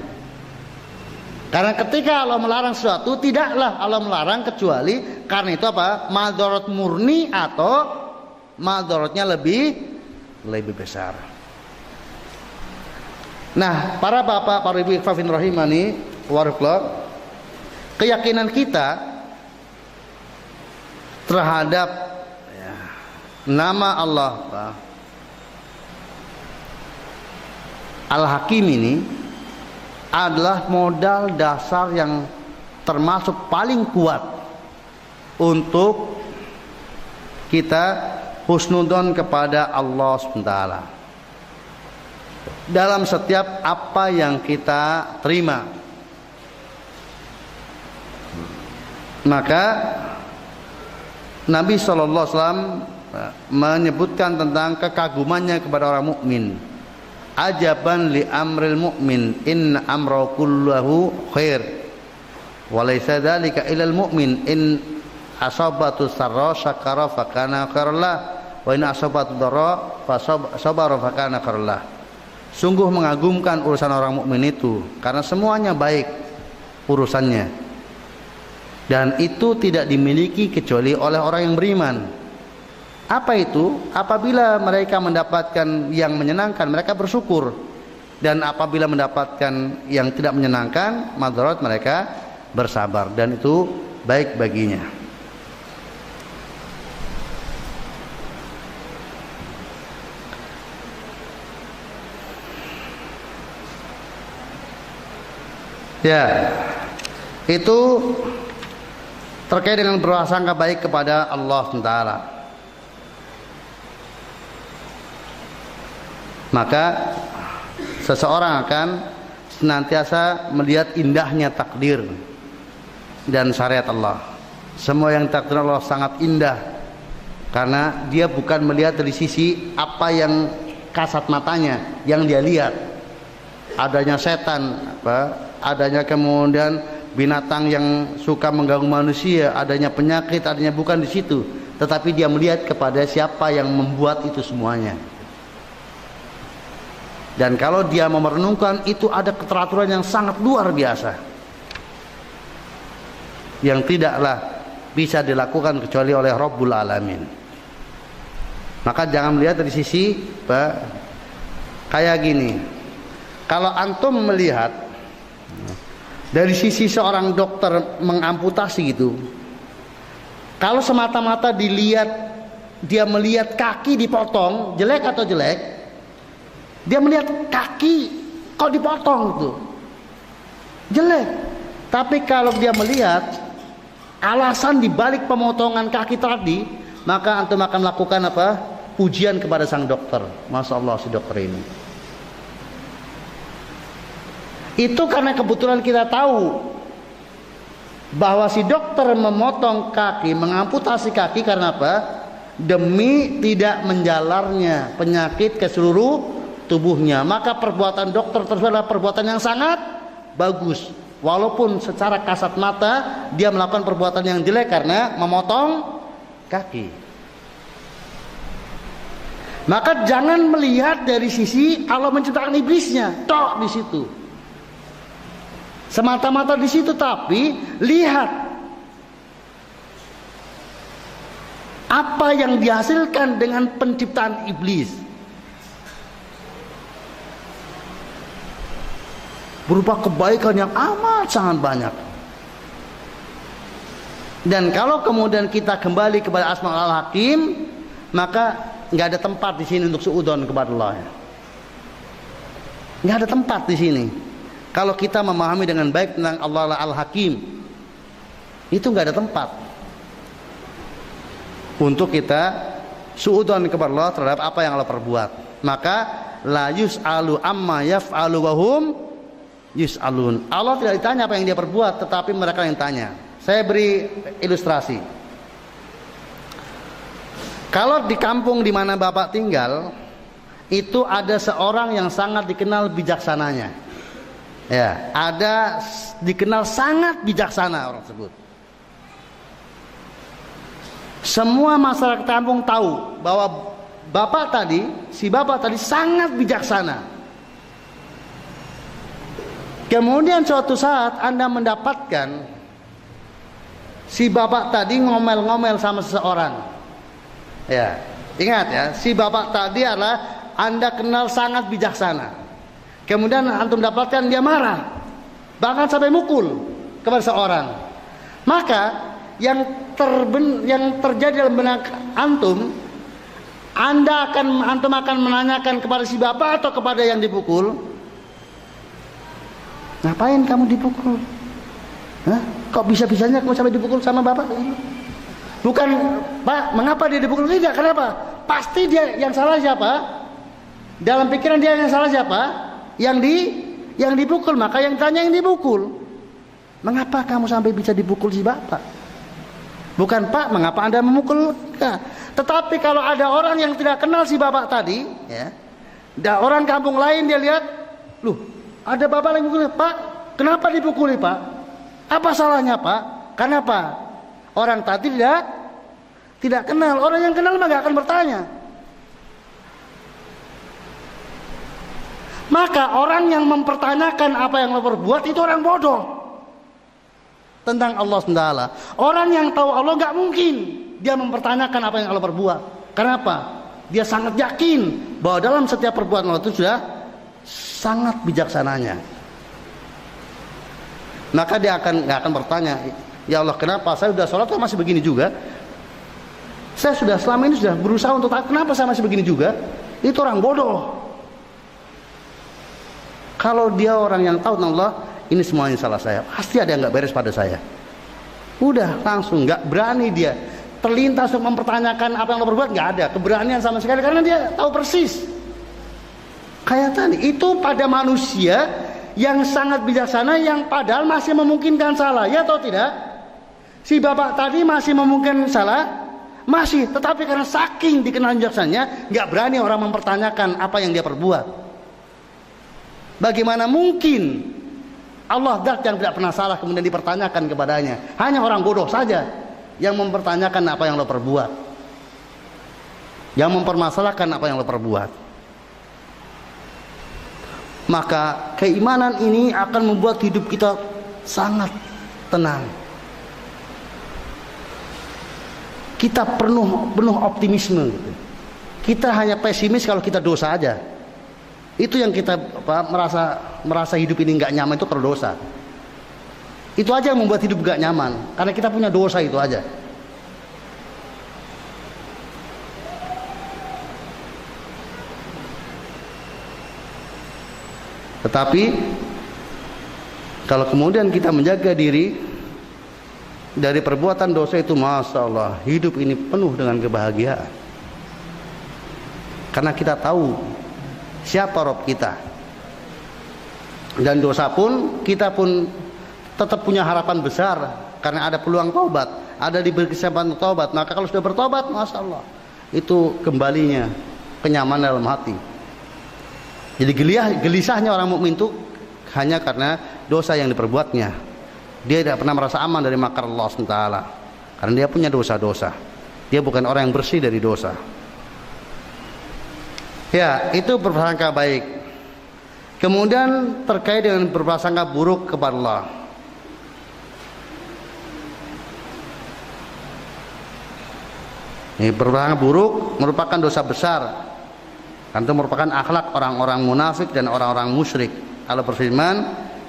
Karena ketika Allah melarang sesuatu, tidaklah Allah melarang kecuali karena itu apa? Madarat murni atau madaratnya lebih lebih besar. Nah, para bapak, para ibu ikhwafin rahimani warahmatullah, keyakinan kita terhadap nama Allah Al-Hakim ini adalah modal dasar yang termasuk paling kuat untuk kita husnudzon kepada Allah SWT dalam setiap apa yang kita terima. Maka Nabi SAW menyebutkan tentang kekagumannya kepada orang mukmin. Ajaban li amril mu'min, inna amrahu kullahu khair, wa laysa dzalika ilal mu'min, in asabatu sarra syakara fakana khairallah, wa in asabatu dharra fasabara fakana khairallah. Sungguh mengagumkan urusan orang mukmin itu, karena semuanya baik urusannya, dan itu tidak dimiliki kecuali oleh orang yang beriman. Apa itu? Apabila mereka mendapatkan yang menyenangkan, mereka bersyukur, dan apabila mendapatkan yang tidak menyenangkan, madarat, mereka bersabar, dan itu baik baginya. Ya, itu terkait dengan berprasangka baik kepada Allah Taala. Maka seseorang akan senantiasa melihat indahnya takdir dan syariat Allah. Semua yang takdir Allah sangat indah, karena dia bukan melihat dari sisi apa yang kasat matanya, yang dia lihat adanya setan, adanya kemudian binatang yang suka mengganggu manusia, adanya penyakit, adanya, bukan di situ, tetapi dia melihat kepada siapa yang membuat itu semuanya. Dan kalau dia merenungkan, itu ada keteraturan yang sangat luar biasa, yang tidaklah bisa dilakukan kecuali oleh Rabbul Alamin. Maka jangan melihat dari sisi kayak gini. Kalau antum melihat dari sisi seorang dokter mengamputasi gitu, kalau semata-mata dilihat, dia melihat kaki dipotong, jelek atau jelek? Dia melihat kaki kok dipotong tuh, jelek. Tapi kalau dia melihat alasan dibalik pemotongan kaki tadi, maka antum akan melakukan apa? Pujian kepada sang dokter. Masya Allah si dokter ini. Itu karena kebetulan kita tahu bahwa si dokter memotong kaki, mengamputasi kaki karena apa? Demi tidak menjalarnya penyakit ke seluruh tubuhnya. Maka perbuatan dokter tersebut adalah perbuatan yang sangat bagus, walaupun secara kasat mata dia melakukan perbuatan yang jelek karena memotong kaki. Maka jangan melihat dari sisi Allah menciptakan iblisnya tok di situ, semata-mata di situ, tapi lihat apa yang dihasilkan dengan penciptaan iblis. Berupa kebaikan yang amat sangat banyak. Dan kalau kemudian kita kembali kepada Asma Al-Hakim, maka nggak ada tempat di sini untuk suudzon kepada Allah. Nggak ada tempat di sini. Kalau kita memahami dengan baik tentang Allah Al-Hakim, itu nggak ada tempat untuk kita suudzon kepada Allah terhadap apa yang Allah perbuat. Maka la yus'alu amma yaf'alu wa hum yus'alun. Allah tidak ditanya apa yang dia perbuat, tetapi mereka yang tanya. Saya beri ilustrasi. Kalau di kampung di mana Bapak tinggal, itu ada seorang yang sangat dikenal bijaksananya. Ya, ada dikenal sangat bijaksana orang tersebut. Semua masyarakat kampung tahu bahwa Bapak tadi, si Bapak tadi sangat bijaksana. Kemudian suatu saat Anda mendapatkan si Bapak tadi ngomel-ngomel sama seseorang. Ya, ingat ya, si Bapak tadi adalah Anda kenal sangat bijaksana, kemudian antum dapatkan dia marah, bahkan sampai mukul kepada seorang, maka yang terjadi dalam benak antum, antum akan menanyakan kepada si bapak atau kepada yang dipukul, ngapain kamu dipukul? Hah? Kok bisa-bisanya kamu sampai dipukul sama bapak? Bukan, Pak, mengapa dia dipukul? Tidak, kenapa? Pasti dia yang salah siapa? Dalam pikiran dia yang salah siapa? Yang dipukul, maka yang tanya yang dipukul. Mengapa kamu sampai bisa dipukul si bapak? Bukan, Pak, mengapa Anda memukul? Nah, tetapi kalau ada orang yang tidak kenal si bapak tadi, ya, ada orang kampung lain, dia lihat, loh, ada bapak yang mukul, Pak, kenapa dipukuli, Pak? Apa salahnya, Pak? Kenapa? Orang tadi tidak kenal. Orang yang kenal mah gak akan bertanya. Maka orang yang mempertanyakan apa yang lo perbuat itu orang bodoh tentang Allah SWT. Orang yang tahu Allah gak mungkin dia mempertanyakan apa yang Allah perbuat. Kenapa? Dia sangat yakin bahwa dalam setiap perbuatan Allah itu sudah sangat bijaksananya. Maka dia gak akan bertanya, ya Allah, kenapa saya sudah sholat kok masih begini juga? Saya sudah selama ini sudah berusaha untuk taat, kenapa saya masih begini juga? Itu orang bodoh. Kalau dia orang yang tahu tentang Allah, ini semuanya salah saya, pasti ada yang gak beres pada saya. Udah langsung gak berani dia terlintas untuk mempertanyakan apa yang Allah perbuat, gak ada keberanian sama sekali, karena dia tahu persis. Kayak tadi, itu pada manusia yang sangat bijaksana, yang padahal masih memungkinkan salah, ya atau tidak? Si bapak tadi masih memungkinkan salah, masih, tetapi karena saking dikenal bijaksananya, nggak berani orang mempertanyakan apa yang dia perbuat. Bagaimana mungkin Allah dat yang tidak pernah salah kemudian dipertanyakan kepadanya? Hanya orang bodoh saja yang mempertanyakan apa yang lo perbuat, yang mempermasalahkan apa yang lo perbuat. Maka keimanan ini akan membuat hidup kita sangat tenang. Kita penuh optimisme gitu. Kita hanya pesimis kalau kita dosa aja. Itu yang kita merasa hidup ini nggak nyaman, itu karena dosa. Itu aja yang membuat hidup nggak nyaman, karena kita punya dosa, itu aja. Tetapi kalau kemudian kita menjaga diri dari perbuatan dosa itu, Masya Allah, hidup ini penuh dengan kebahagiaan. Karena kita tahu siapa Rob kita. Dan dosa pun, kita pun tetap punya harapan besar, karena ada peluang taubat, ada diberi kesempatan taubat. Maka kalau sudah bertobat, Masya Allah, itu kembalinya kenyamanan dalam hati. Jadi gelisahnya orang mukmin itu hanya karena dosa yang diperbuatnya. Dia tidak pernah merasa aman dari makar Allah SWT, karena dia punya dosa-dosa. Dia bukan orang yang bersih dari dosa. Ya, itu berprasangka baik. Kemudian terkait dengan berprasangka buruk kepada Allah. Ini berprasangka buruk merupakan dosa besar. Itu merupakan akhlak orang-orang munafik dan orang-orang musyrik. Allah berfirman,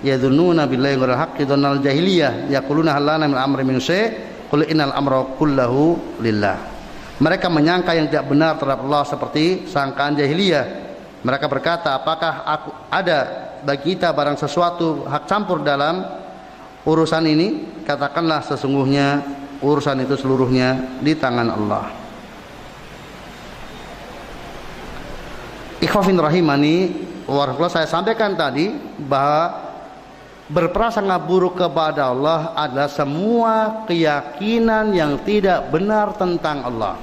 yadhunnuna billahi ghairal haqqi dhannal jahiliyah yaquluna hal lana min amri min syai' qul innal amra kullahu lillah. Mereka menyangka yang tidak benar terhadap Allah seperti sangkaan jahiliyah. Mereka berkata, apakah ada bagi kita barang sesuatu hak campur dalam urusan ini? Katakanlah, sesungguhnya urusan itu seluruhnya di tangan Allah. Ikhwafin rahimani warahmatullahi, saya sampaikan tadi bahwa berprasangka buruk kepada Allah adalah semua keyakinan yang tidak benar tentang Allah.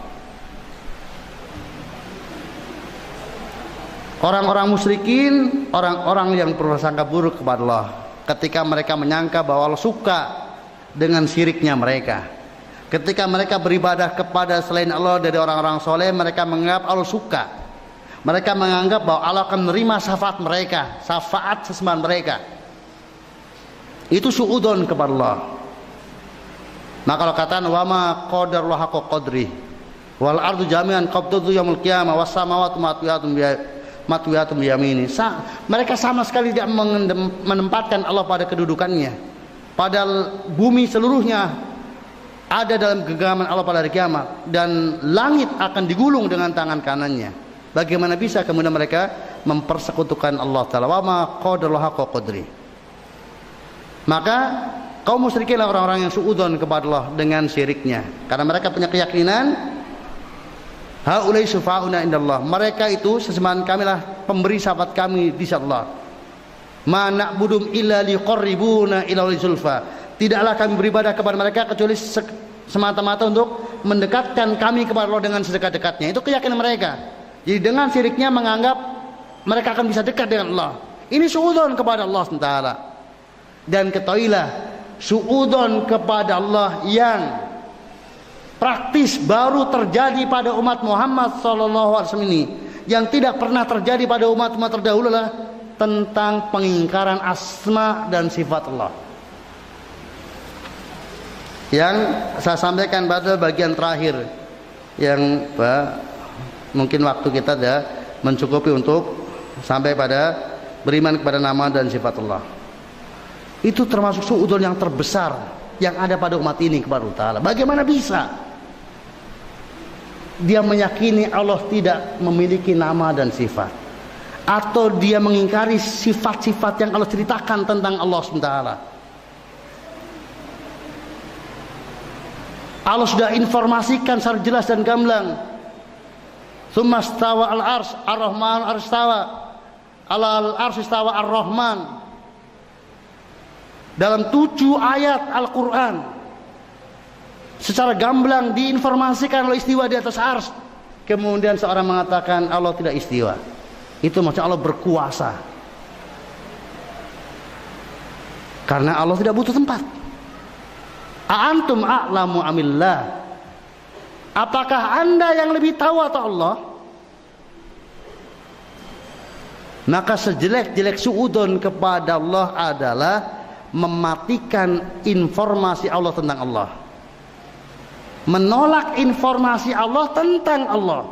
Orang-orang musyrikin, orang-orang yang berprasangka buruk kepada Allah, ketika mereka menyangka bahwa Allah suka dengan syiriknya mereka. Ketika mereka beribadah kepada selain Allah dari orang-orang soleh, mereka menganggap Allah suka. Mereka menganggap bahwa Allah akan menerima syafaat mereka, syafaat sesembahan mereka. Itu su'udon kepada Allah. Maka kalau katakan wa ma qadarullah haqqa qadri, Wal ardu jami'an qabdatuhu yaumil qiyamah was samawati matwiyatun biyamini. Mereka sama sekali tidak menempatkan Allah pada kedudukannya, padahal bumi seluruhnya ada dalam genggaman Allah pada hari kiamat, dan langit akan digulung dengan tangan kanannya. Bagaimana bisa kemudian mereka mempersekutukan Allah Ta'ala? Wa ma qadarullah haqqa qadri. Maka kaum musyrikin adalah orang-orang yang suudzon kepada Allah dengan syiriknya, karena mereka punya keyakinan haulai syufa'una indallah, mereka itu sesembahan kami lah, pemberi syafaat kami di sisi Allah. Ma na'budum illa liqarribuna ila zulfa, tidaklah kami beribadah kepada mereka kecuali semata-mata untuk mendekatkan kami kepada Allah dengan sedekat-dekatnya. Itu keyakinan mereka. Jadi dengan syiriknya menganggap mereka akan bisa dekat dengan Allah. Ini suudzon kepada Allah SWT. Dan ketahuilah, suudzon kepada Allah yang praktis baru terjadi pada umat Muhammad SAW ini, yang tidak pernah terjadi pada umat-umat terdahulu lah, tentang pengingkaran asma dan sifat Allah. Yang saya sampaikan pada bagian terakhir, yang mungkin waktu kita sudah mencukupi untuk sampai pada beriman kepada nama dan sifat Allah. Itu termasuk suudzon yang terbesar yang ada pada umat ini kepada Allah Ta'ala. Bagaimana bisa dia meyakini Allah tidak memiliki nama dan sifat, atau dia mengingkari sifat-sifat yang Allah ceritakan tentang Allah SWT. Allah sudah informasikan secara jelas dan gamblang. Tsumma stawa al-arsy ar-rahman ar-istawa al-arsy istawa ar-rahman. Dalam 7 ayat Al-Quran secara gamblang diinformasikan Allah istiwa di atas ars. Kemudian seorang mengatakan Allah tidak istiwa, itu maksudnya Allah berkuasa, karena Allah tidak butuh tempat. A'antum a'lamu amillah, apakah anda yang lebih tahu atau Allah? Maka sejelek-jelek suudzon kepada Allah adalah mematikan informasi Allah tentang Allah, menolak informasi Allah tentang Allah.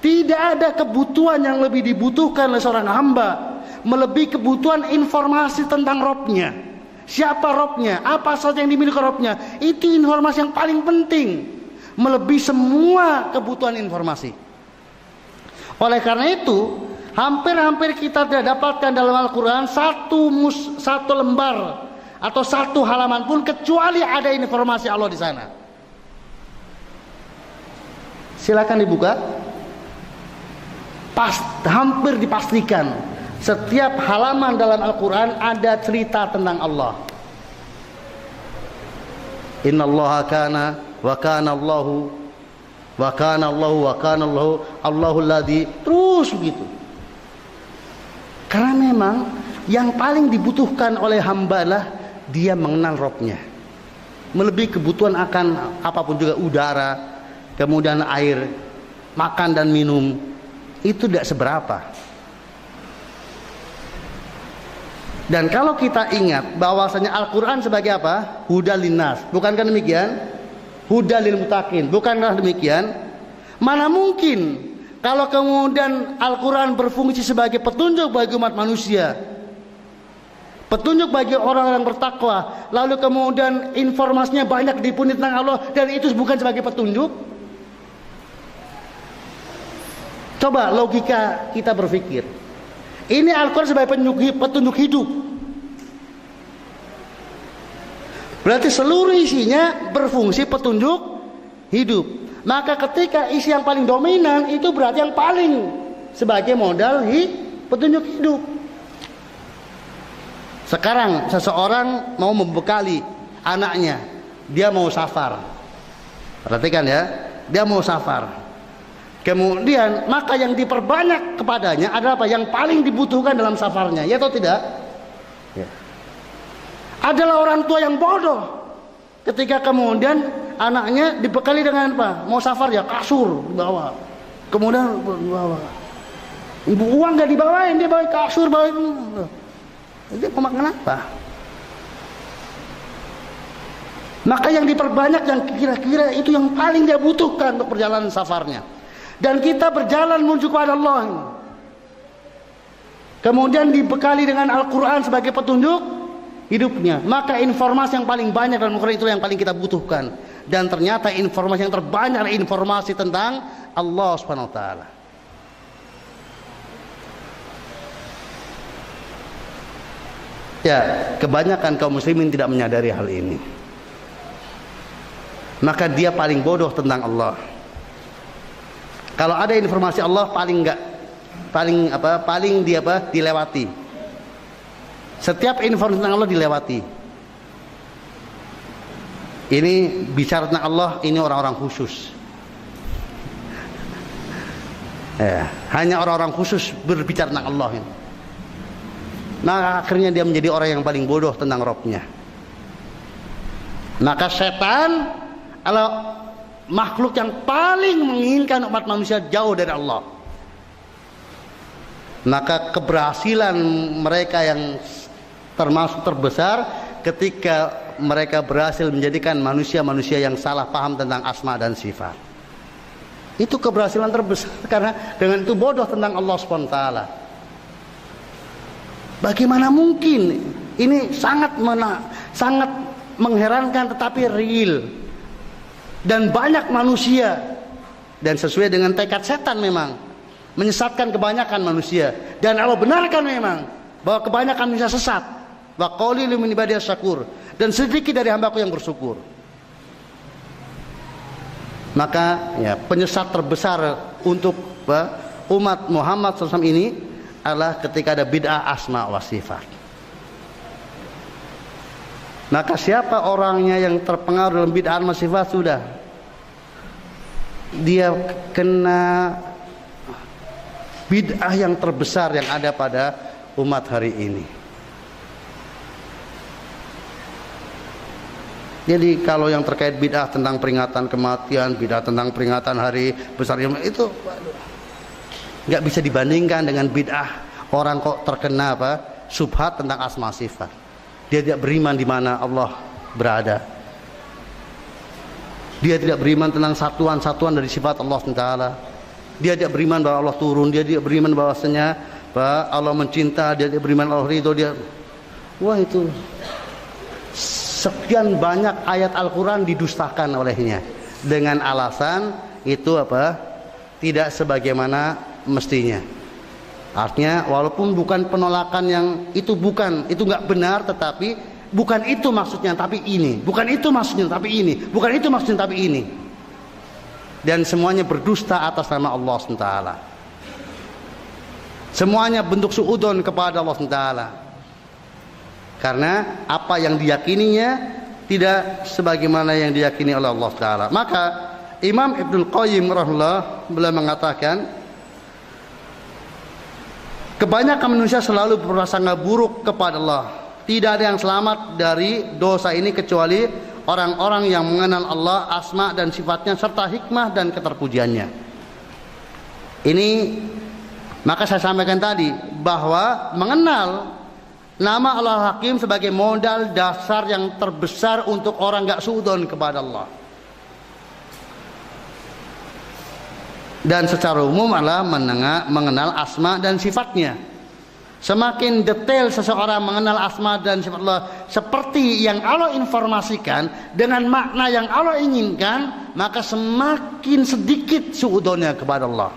Tidak ada kebutuhan yang lebih dibutuhkan oleh seorang hamba melebihi kebutuhan informasi tentang Robnya. Siapa Robnya, apa saja yang dimiliki Robnya, itu informasi yang paling penting, melebihi semua kebutuhan informasi. Oleh karena itu, hampir-hampir kita tidak dapatkan dalam Al-Quran satu lembar atau satu halaman pun kecuali ada informasi Allah di sana. Silakan dibuka. Hampir dipastikan setiap halaman dalam Al-Quran ada cerita tentang Allah. Innallaha kana wa kana Allahu wa kana Allahu wa kana Allahu Allahul ladzi, terus begitu. Karena memang yang paling dibutuhkan oleh hamba adalah dia mengenal Robnya, melebihi kebutuhan akan apapun juga, udara, kemudian air, makan dan minum, itu tidak seberapa. Dan kalau kita ingat bahwasanya Al-Quran sebagai apa? Huda linnas, bukankah demikian? Huda lil muttaqin, bukankah demikian? Mana mungkin kalau kemudian Al-Quran berfungsi sebagai petunjuk bagi umat manusia, petunjuk bagi orang yang bertakwa, lalu kemudian informasinya banyak dipunyai tentang Allah, dan itu bukan sebagai petunjuk? Coba logika kita berpikir. Ini Al-Quran sebagai petunjuk hidup, berarti seluruh isinya berfungsi petunjuk hidup. Maka ketika isi yang paling dominan itu berarti yang paling sebagai modal petunjuk hidup. Sekarang seseorang mau membekali anaknya, dia mau safar. Perhatikan ya, dia mau safar. Kemudian maka yang diperbanyak kepadanya adalah apa? Yang paling dibutuhkan dalam safarnya, ya atau tidak? Ya. Adalah orang tua yang bodoh ketika kemudian anaknya dibekali dengan apa? Mau safar ya kasur dibawa, kemudian dibawa, ibu uang nggak dibawain, dia bawa kasur, bawain. Itu pemakan apa? Maka yang diperbanyak yang kira-kira itu yang paling dia butuhkan untuk perjalanan safarnya. Dan kita berjalan menuju kepada Allah. Kemudian dibekali dengan Al-Quran sebagai petunjuk hidupnya. Maka informasi yang paling banyak dalam Al-Quran itu yang paling kita butuhkan. Dan ternyata informasi yang terbanyak adalah informasi tentang Allah Subhanahu wa taala. Ya, kebanyakan kaum muslimin tidak menyadari hal ini. Maka dia paling bodoh tentang Allah. Kalau ada informasi Allah paling dilewati. Setiap informasi tentang Allah dilewati. Ini bicara tentang Allah, ini orang-orang khusus. Hanya orang-orang khusus berbicara tentang Allah ini. Maka akhirnya dia menjadi orang yang paling bodoh tentang Rabb-nya. Maka setan adalah makhluk yang paling menginginkan umat manusia jauh dari Allah. Maka keberhasilan mereka yang termasuk terbesar ketika mereka berhasil menjadikan manusia-manusia yang salah paham tentang asma dan sifat. Itu keberhasilan terbesar, karena dengan itu bodoh tentang Allah SWT. Bagaimana mungkin? Ini sangat mengherankan tetapi real. Dan banyak manusia, dan sesuai dengan tekad setan memang menyesatkan kebanyakan manusia, dan Allah benarkan memang bahwa kebanyakan manusia sesat. Wa qalilun min ibadiyas syakur, dan sedikit dari hambaku yang bersyukur. Maka ya, penyesat terbesar untuk umat Muhammad SAW ini adalah ketika ada bid'ah asma wa sifat. Maka siapa orangnya yang terpengaruh dalam bid'ah asma sifat, sudah dia kena bid'ah yang terbesar yang ada pada umat hari ini. Jadi kalau yang terkait bid'ah tentang peringatan kematian, bid'ah tentang peringatan hari besar itu nggak bisa dibandingkan dengan bid'ah orang kok terkena subhat tentang asma sifat. Dia tidak beriman di mana Allah berada. Dia tidak beriman tentang satuan-satuan dari sifat Allah SWT. Dia tidak beriman bahwa Allah turun. Dia tidak beriman bahwasanya bahwa Allah mencinta. Dia tidak beriman Allah ridho. Wah, itu sekian banyak ayat Al-Quran didustakan olehnya dengan alasan itu tidak sebagaimana mestinya. Artinya walaupun bukan penolakan yang itu nggak benar, tetapi bukan itu maksudnya tapi ini, bukan itu maksudnya tapi ini, bukan itu maksudnya tapi ini, dan semuanya berdusta atas nama Allah SWT. Semuanya bentuk suudon kepada Allah SWT, karena apa yang diyakininya tidak sebagaimana yang diyakini oleh Allah SWT. Maka Imam Ibnul Qayyim rahimahullah beliau mengatakan, kebanyakan manusia selalu berprasangka buruk kepada Allah. Tidak ada yang selamat dari dosa ini kecuali orang-orang yang mengenal Allah, asma dan sifatnya, serta hikmah dan keterpujiannya. Ini maka saya sampaikan tadi bahwa mengenal nama Allah Hakim sebagai modal dasar yang terbesar untuk orang gak suudon kepada Allah. Dan secara umum adalah mengenal asma dan sifatnya. Semakin detail seseorang mengenal asma dan sifat Allah seperti yang Allah informasikan dengan makna yang Allah inginkan, maka semakin sedikit suudonnya kepada Allah.